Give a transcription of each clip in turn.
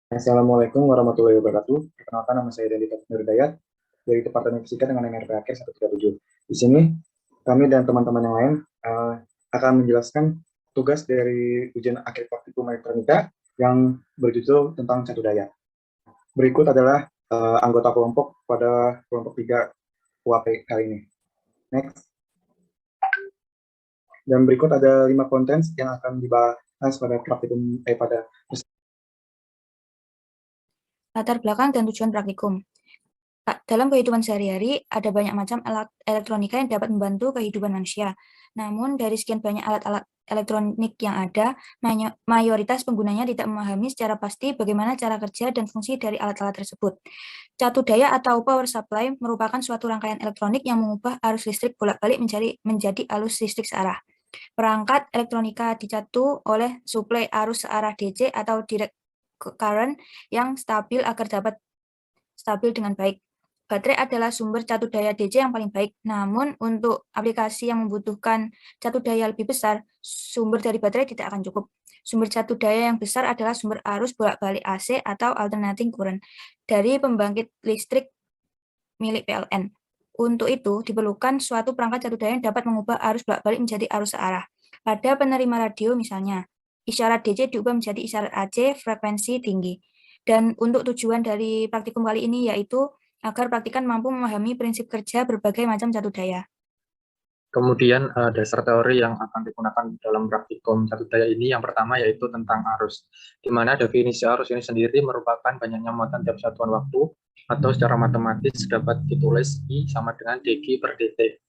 Assalamualaikum warahmatullahi wabarakatuh. Perkenalkan, nama saya Dandi Nurdayat dari Departemen Fisika dengan NRP akhir 137. Di sini kami dan teman-teman yang lain akan menjelaskan tugas dari ujian akhir praktikum elektronika yang berjudul tentang catu daya. Berikut adalah anggota kelompok pada kelompok 3 UAP kali ini. Next. Dan berikut ada 5 konten yang akan dibahas pada praktikum pada latar belakang dan tujuan praktikum. Dalam kehidupan sehari-hari, ada banyak macam alat elektronika yang dapat membantu kehidupan manusia. Namun, dari sekian banyak alat-alat elektronik yang ada, mayoritas penggunanya tidak memahami secara pasti bagaimana cara kerja dan fungsi dari alat-alat tersebut. Catu daya atau power supply merupakan suatu rangkaian elektronik yang mengubah arus listrik bolak-balik menjadi arus listrik searah. Perangkat elektronika dicatu oleh suplai arus searah DC atau direct current yang stabil agar dapat stabil dengan baik. Baterai adalah sumber catu daya DC yang paling baik. Namun, untuk aplikasi yang membutuhkan catu daya lebih besar, sumber dari baterai tidak akan cukup. Sumber catu daya yang besar adalah sumber arus bolak-balik AC atau alternating current dari pembangkit listrik milik PLN. Untuk itu, diperlukan suatu perangkat catu daya yang dapat mengubah arus bolak-balik menjadi arus searah. Pada penerima radio misalnya, isyarat DC diubah menjadi isyarat AC frekuensi tinggi. Dan untuk tujuan dari praktikum kali ini yaitu agar praktikan mampu memahami prinsip kerja berbagai macam catu daya. Kemudian dasar teori yang akan digunakan dalam praktikum catu daya ini yang pertama yaitu tentang arus, di mana definisi arus ini sendiri merupakan banyaknya muatan tiap satuan waktu atau secara matematis dapat ditulis I sama dengan dG per dt.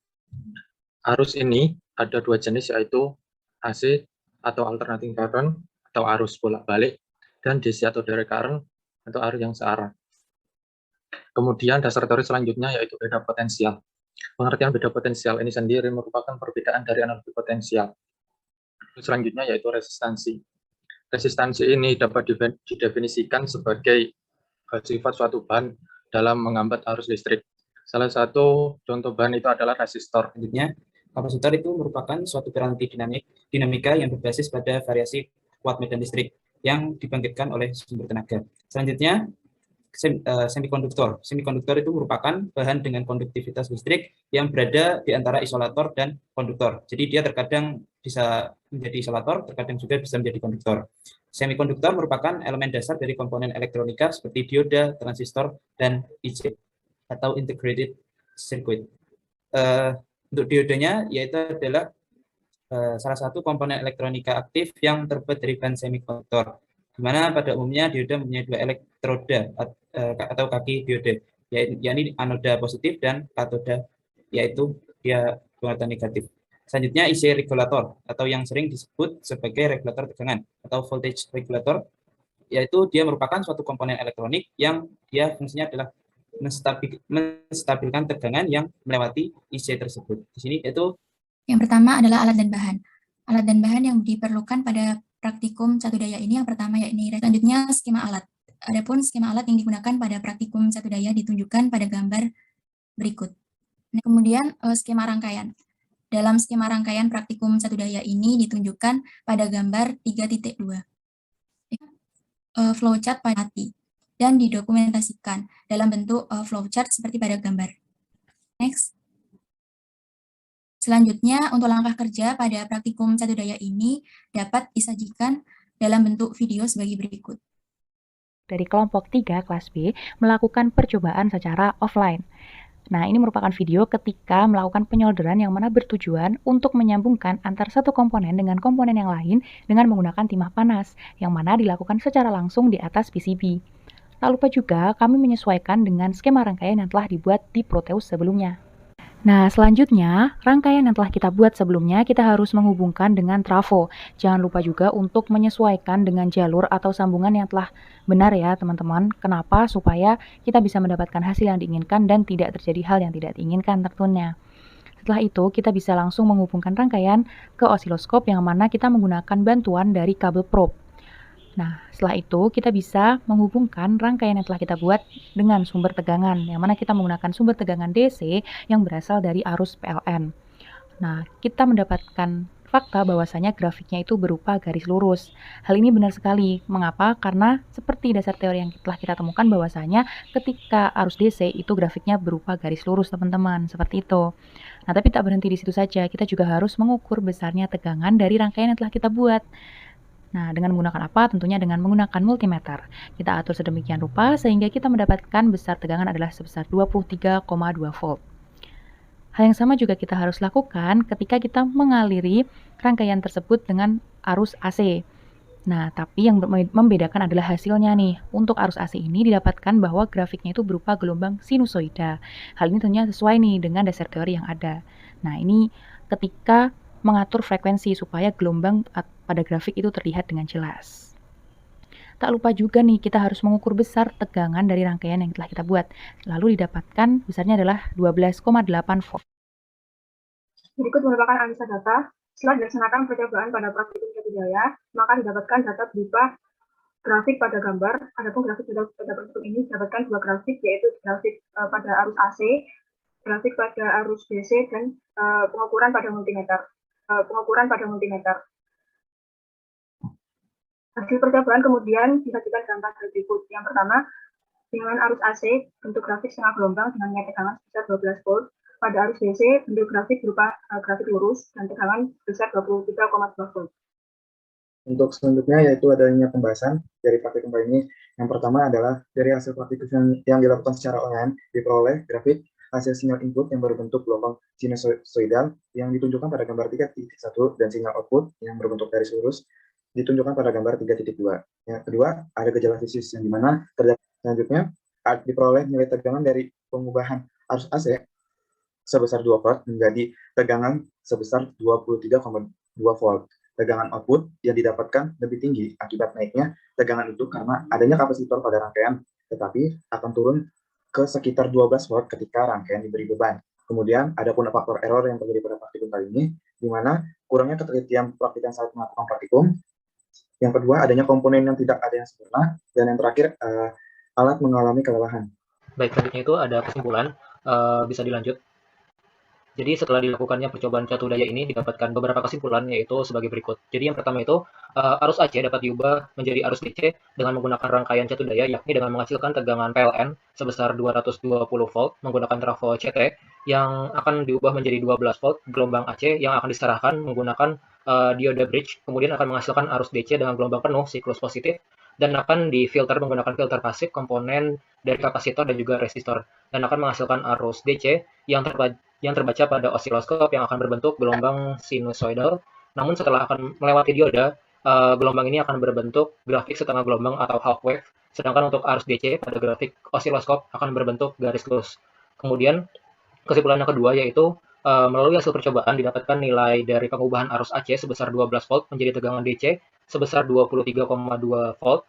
Arus ini ada dua jenis yaitu AC atau alternating current atau arus bolak-balik dan DC atau direct current atau arus yang searah. Kemudian dasar teori selanjutnya yaitu beda potensial. Pengertian beda potensial ini sendiri merupakan perbedaan dari analogi potensial. Selanjutnya yaitu resistansi. Resistansi ini dapat didefinisikan sebagai sifat suatu bahan dalam menghambat arus listrik. Salah satu contoh bahan itu adalah resistor. Selanjutnya, kapasitor itu merupakan suatu piranti dinamika yang berbasis pada variasi kuat medan listrik yang dibangkitkan oleh sumber tenaga. Selanjutnya, semikonduktor. Semikonduktor itu merupakan bahan dengan konduktivitas listrik yang berada di antara isolator dan konduktor. Jadi dia terkadang bisa menjadi isolator, terkadang juga bisa menjadi konduktor. Semikonduktor merupakan elemen dasar dari komponen elektronika seperti dioda, transistor, dan IC atau integrated circuit. Untuk diodanya yaitu adalah salah satu komponen elektronika aktif yang terbuat dari bahan semikonduktor, di mana pada umumnya dioda mempunyai dua elektroda atau kaki dioda, yakni anoda positif dan katoda, yaitu dia berwarna negatif. Selanjutnya IC regulator atau yang sering disebut sebagai regulator tegangan atau voltage regulator, yaitu dia merupakan suatu komponen elektronik yang dia fungsinya adalah menstabilkan tegangan yang melewati IC tersebut. Di sini itu yang pertama adalah alat dan bahan. Alat dan bahan yang diperlukan pada praktikum catu daya ini yang pertama yakni selanjutnya skema alat. Adapun skema alat yang digunakan pada praktikum catu daya ditunjukkan pada gambar berikut. Nah, kemudian skema rangkaian. Dalam skema rangkaian praktikum catu daya ini ditunjukkan pada gambar 3.2. Flowchart pada hati dan didokumentasikan dalam bentuk flowchart seperti pada gambar. Next. Selanjutnya, untuk langkah kerja pada praktikum catu daya ini dapat disajikan dalam bentuk video sebagai berikut. Dari kelompok 3 kelas B melakukan percobaan secara offline. Nah, ini merupakan video ketika melakukan penyolderan yang mana bertujuan untuk menyambungkan antar satu komponen dengan komponen yang lain dengan menggunakan timah panas, yang mana dilakukan secara langsung di atas PCB. Tak lupa juga kami menyesuaikan dengan skema rangkaian yang telah dibuat di Proteus sebelumnya. Nah, selanjutnya, rangkaian yang telah kita buat sebelumnya kita harus menghubungkan dengan trafo. Jangan lupa juga untuk menyesuaikan dengan jalur atau sambungan yang telah benar ya teman-teman. Kenapa? Supaya kita bisa mendapatkan hasil yang diinginkan dan tidak terjadi hal yang tidak diinginkan tentunya. Setelah itu, kita bisa langsung menghubungkan rangkaian ke osiloskop yang mana kita menggunakan bantuan dari kabel probe. Nah, setelah itu kita bisa menghubungkan rangkaian yang telah kita buat dengan sumber tegangan, yang mana kita menggunakan sumber tegangan DC yang berasal dari arus PLN. Nah, kita mendapatkan fakta bahwasanya grafiknya itu berupa garis lurus. Hal ini benar sekali. Mengapa? Karena seperti dasar teori yang telah kita temukan bahwasanya ketika arus DC itu grafiknya berupa garis lurus, teman-teman. Seperti itu. Nah, tapi tak berhenti di situ saja. Kita juga harus mengukur besarnya tegangan dari rangkaian yang telah kita buat. Nah, dengan menggunakan apa? Tentunya dengan menggunakan multimeter. Kita atur sedemikian rupa sehingga kita mendapatkan besar tegangan adalah sebesar 23,2 volt. Hal yang sama juga kita harus lakukan ketika kita mengaliri rangkaian tersebut dengan arus AC. Nah, tapi yang membedakan adalah hasilnya nih. Untuk arus AC ini didapatkan bahwa grafiknya itu berupa gelombang sinusoida. Hal ini tentunya sesuai nih dengan dasar teori yang ada. Nah, ini ketika mengatur frekuensi supaya gelombang pada grafik itu terlihat dengan jelas. Tak lupa juga nih, kita harus mengukur besar tegangan dari rangkaian yang telah kita buat. Lalu didapatkan besarnya adalah 12,8 volt. Berikut merupakan analisa data. Setelah dilaksanakan percobaan pada praktikum Jatudaya, maka didapatkan data berupa grafik pada gambar. Adapun grafik pada praktikum ini didapatkan dua grafik, yaitu grafik pada arus AC, grafik pada arus DC, dan pengukuran pada multimeter. Hasil percobaan kemudian disajikan dalam tabel berikut. Yang pertama, dengan arus AC, bentuk grafik setengah gelombang dengan nilai tegangan sebesar 12 volt. Pada arus DC, bentuk grafik berupa grafik lurus dan tegangan sebesar 23,2 volt. Untuk selanjutnya yaitu adanya pembahasan dari praktikum kali ini. Yang pertama adalah dari hasil praktikum yang dilakukan secara online diperoleh grafik hasil sinyal input yang berbentuk gelombang sinusoidal yang ditunjukkan pada gambar 3.1 dan sinyal output yang berbentuk garis lurus ditunjukkan pada gambar 3.2. Yang kedua, ada gejala fisis yang dimana selanjutnya diperoleh nilai tegangan dari pengubahan arus AC sebesar 2 volt menjadi tegangan sebesar 23,2 volt. Tegangan output yang didapatkan lebih tinggi akibat naiknya tegangan itu karena adanya kapasitor pada rangkaian, tetapi akan turun ke sekitar 12 volt ketika rangkaian diberi beban. Kemudian ada pun faktor error yang terjadi pada praktikum kali ini, di mana kurangnya ketelitian praktikan saat melakukan praktikum. Yang kedua, adanya komponen yang tidak ada yang sempurna. Dan yang terakhir, alat mengalami kelelahan. Baik, selanjutnya itu ada kesimpulan, bisa dilanjut. Jadi setelah dilakukannya percobaan Jatudaya ini didapatkan beberapa kesimpulan, yaitu sebagai berikut. Jadi yang pertama itu, arus AC dapat diubah menjadi arus DC dengan menggunakan rangkaian Jatudaya, yakni dengan menghasilkan tegangan PLN sebesar 220 volt menggunakan trafo CT yang akan diubah menjadi 12 volt gelombang AC yang akan diserahkan menggunakan diode bridge, kemudian akan menghasilkan arus DC dengan gelombang penuh siklus positif dan akan difilter menggunakan filter pasif komponen dari kapasitor dan juga resistor, dan akan menghasilkan arus DC yang terbaca pada osiloskop yang akan berbentuk gelombang sinusoidal. Namun setelah akan melewati diode, gelombang ini akan berbentuk grafik setengah gelombang atau half wave, sedangkan untuk arus DC pada grafik osiloskop akan berbentuk garis lurus. Kemudian kesimpulan yang kedua yaitu melalui hasil percobaan didapatkan nilai dari pengubahan arus AC sebesar 12 volt menjadi tegangan DC sebesar 23,2 volt.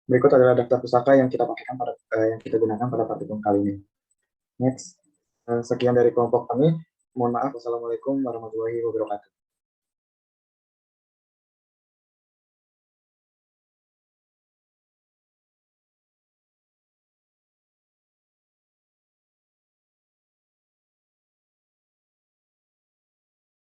Berikut adalah daftar pustaka yang kita gunakan pada praktikum kali ini. Next, sekian dari kelompok kami. Mohon maaf. Wassalamualaikum warahmatullahi wabarakatuh.